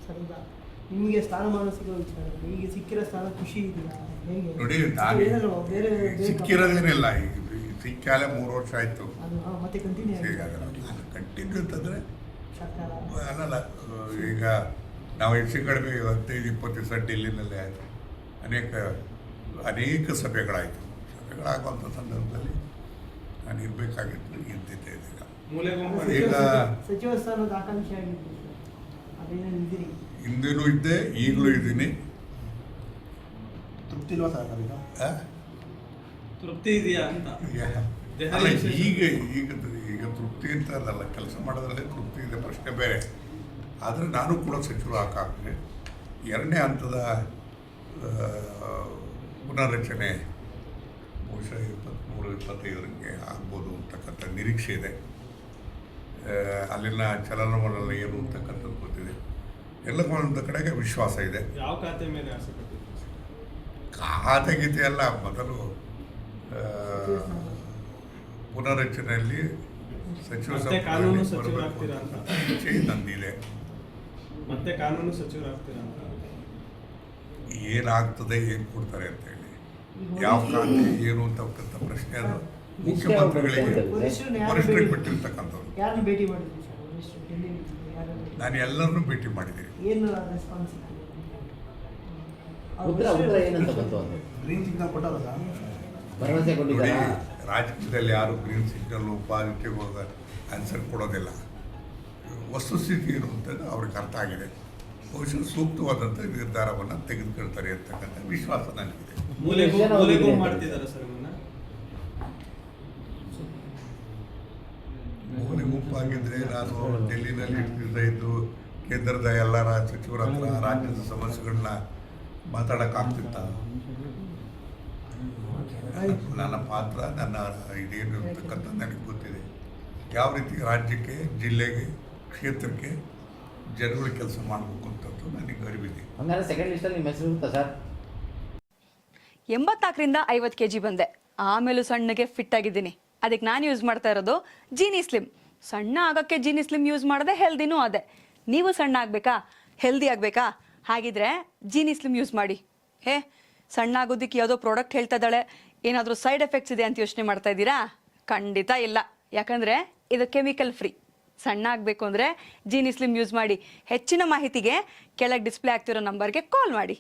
Sir ಈಗ ನಿಮಗೆ ಸ್ಥಾನಮಾನ ಸಿಗೋ ವಿಚಾರ ಈಗ ಸಿಕ್ಕಿರೋ ಸ್ಥಾನ ಖುಷಿ ಇದೆಯಾ ಹೇಗೆ ನೋಡಿ ಬೇರೆ ಸಿಕ್ಕಿರೋದೇನಿಲ್ಲ, ಈಗ ಸಿಕ್ಕಾಲೆ 3 ವರ್ಷ ಆಯಿತು. ಮತ್ತೆ ಕಂಟಿನ್ಯೂ ಕಂಟಿನ್ಯೂ ಅಂತಂದರೆ ಸರ್ಕಾರ ಅಲ್ಲಲ್ಲ, ಈಗ ನಾವು ಹೆಚ್ಚು ಕಡಿಮೆ 15-20 ದಿವಸ ಡೆಲ್ಲಿನಲ್ಲೇ ಆಯಿತು. ಅನೇಕ ಸಭೆಗಳಾಯಿತು. ಸಭೆಗಳಾಗುವಂಥ ಸಂದರ್ಭದಲ್ಲಿ ನಾನು ಇರಬೇಕಾಗಿತ್ತು, ಇದ್ದಿದ್ದೆ. ಈಗ ಸಚಿವ ಸ್ಥಾನದ ಆಕಾಂಕ್ಷೆ ಆಗಿತ್ತು, ಅದೇನಿದ್ದೀರಿ? ಹಿಂದೂ ಇದ್ದೆ, ಈಗಲೂ ಇದ್ದೀನಿ. ತೃಪ್ತಿ ಇಲ್ವಾ ಸರ್ ನಾವೀಗ? ತೃಪ್ತಿ ಇದೆಯಾ ಅಂತ ಅಲ್ಲ, ಈಗ ಈಗ ತೃಪ್ತಿ ಅಂತ ಅದಲ್ಲ, ಕೆಲಸ ಮಾಡೋದ್ರಲ್ಲೇ ತೃಪ್ತಿ ಇದೆ, ಪ್ರಶ್ನೆ ಬೇರೆ. ಆದರೆ ನಾನು ಕೂಡ ಸಚಿವರು ಹಾಕಾಗ್ತದೆ. 2ನೇ ಹಂತದ ಪುನರ್ರಚನೆ ಬಹುಶಃ 23-25ರಂಗೆ ಆಗ್ಬೋದು ಅಂತಕ್ಕಂಥ ನಿರೀಕ್ಷೆ ಇದೆ. ಅಲ್ಲಿನ ಚಲನವಲನ ಏನು ಅಂತಕ್ಕಂಥದ್ದು ಗೊತ್ತಿದೆ. ಎಲ್ಲ ಒಂದು ಕಡೆಗೆ ವಿಶ್ವಾಸ ಇದೆ. ಯಾವ ಖಾತೆ ಮೇಲೆ ಆಸೆ ಪಟ್ಟಿದ್ದೀರಿ? ಖಾತೆ ಗೀತೆ ಅಲ್ಲ, ಮೊದಲು ಪುನರ್ರಚನೆಯಲ್ಲಿ ಸಚಿವ ಕಾನೂನು ಸಚಿವರಾಗ್ತೀರಾ ಅಂತ ಇಚ್ಛೆ ನಂದಿದೆ. ಮತ್ತೆ ಕಾನೂನು ಸಚಿವರಾಗ್ತೀರಾ ಅಂತ ಏನಾಗ್ತದೆ, ಏನು ಕೊಡ್ತಾರೆ ಅಂತೇಳಿ, ಯಾವ ಖಾತೆ ಏನು ಅಂತಕ್ಕಂಥ ಪ್ರಶ್ನೆ ಅದು ಮುಖ್ಯಮಂತ್ರಿಗಳಿಗೆ ವರಿಷ್ಠರಿಗೆ ಬಿಟ್ಟಿರ್ತಕ್ಕಂಥದ್ದು. ಯಾರನ್ನು ಭೇಟಿ ಮಾಡಿದ್ರಿ ಸರ್? ನಾನು ಎಲ್ಲರನ್ನೂ ಭೇಟಿ ಮಾಡಿದ್ದೀನಿ. ಏನು ರೆಸ್ಪಾನ್ಸ್? ಗ್ರೀನ್ ಸಿಗ್ನಲ್ ಕೊಟ್ಟಾರ ಸರ್? ನೋಡಿ, ರಾಜಕೀಯದಲ್ಲಿ ಯಾರು ಗ್ರೀನ್ ಸಿಗ್ನಲ್ಲು ಪಾಸಿಟಿವ್ ಆನ್ಸರ್ ಕೊಡೋದಿಲ್ಲ. ವಸ್ತುಸ್ಥಿತಿ ಏನು ಅಂತ ಅವ್ರಿಗೆ ಅರ್ಥ ಆಗಿದೆ. ಬಹುಶಃ ಸೂಕ್ತವಾದಂಥ ನಿರ್ಧಾರವನ್ನು ತೆಗೆದುಕೊಳ್ತಾರೆ ಅಂತಕ್ಕಂಥ ವಿಶ್ವಾಸ ನನಗಿದೆ. ಮೂಲೆಗೂ ಮಾಡ್ತಿದ್ದಾರೆ ಸರ್ ಮೂಲೆ ಗುಂಪಾಗಿದ್ದರೆ ನಾನು ಡೆಲ್ಲಿನಲ್ಲಿ ಇದ್ದು ಕೇಂದ್ರದ ಎಲ್ಲ ಸಚಿವರ ಹತ್ರ ರಾಜ್ಯದ ಸಮಸ್ಯೆಗಳನ್ನ ಮಾತಾಡೋಕ್ಕಾಗ್ತಿತ್ತ? ನನ್ನ ಪಾತ್ರ, ನನ್ನ ಇದೇನು ಇರ್ತಕ್ಕಂಥ ನನಗೆ ಗೊತ್ತಿದೆ. ಯಾವ ರೀತಿ ರಾಜ್ಯಕ್ಕೆ, ಜಿಲ್ಲೆಗೆ, ಕ್ಷೇತ್ರಕ್ಕೆ ಜನಗಳು ಕೆಲಸ ಮಾಡಬೇಕು ಅಂತದ್ದು ನನಗೆ ಅರಿವಿದೆ. 84ರಿಂದ 50 kg ಬಂದೆ. ಆಮೇಲೂ ಸಣ್ಣಗೆ ಫಿಟ್ ಆಗಿದ್ದೀನಿ. ಅದಕ್ಕೆ ನಾನು ಯೂಸ್ ಮಾಡ್ತಾ ಇರೋದು ಜೀನಿ ಸ್ಲಿಮ್. ಸಣ್ಣ ಆಗೋಕ್ಕೆ ಜೀನಿ ಸ್ಲಿಮ್ ಯೂಸ್ ಮಾಡಿದೆ, ಹೆಲ್ದಿನೂ ಅದೇ. ನೀವು ಸಣ್ಣ ಆಗಬೇಕಾ, ಹೆಲ್ದಿ ಆಗಬೇಕಾ? ಹಾಗಿದ್ರೆ ಜೀನಿ ಸ್ಲಿಮ್ ಯೂಸ್ ಮಾಡಿ. ಸಣ್ಣ ಆಗೋದಕ್ಕೆ ಯಾವುದೋ ಪ್ರಾಡಕ್ಟ್ ಹೇಳ್ತಾ ಇದ್ದಾಳೆ, ಏನಾದರೂ ಸೈಡ್ ಎಫೆಕ್ಟ್ಸ್ ಇದೆ ಅಂತ ಯೋಚನೆ ಮಾಡ್ತಾ ಇದ್ದೀರಾ? ಖಂಡಿತ ಇಲ್ಲ. ಯಾಕಂದರೆ ಇದು ಕೆಮಿಕಲ್ ಫ್ರೀ. ಸಣ್ಣ ಆಗಬೇಕು ಅಂದರೆ ಜೀನಿ ಸ್ಲಿಮ್ ಯೂಸ್ ಮಾಡಿ. ಹೆಚ್ಚಿನ ಮಾಹಿತಿಗೆ ಕೆಳಗೆ ಡಿಸ್ಪ್ಲೇ ಆಗ್ತಿರೋ ನಂಬರ್ಗೆ ಕಾಲ್ ಮಾಡಿ.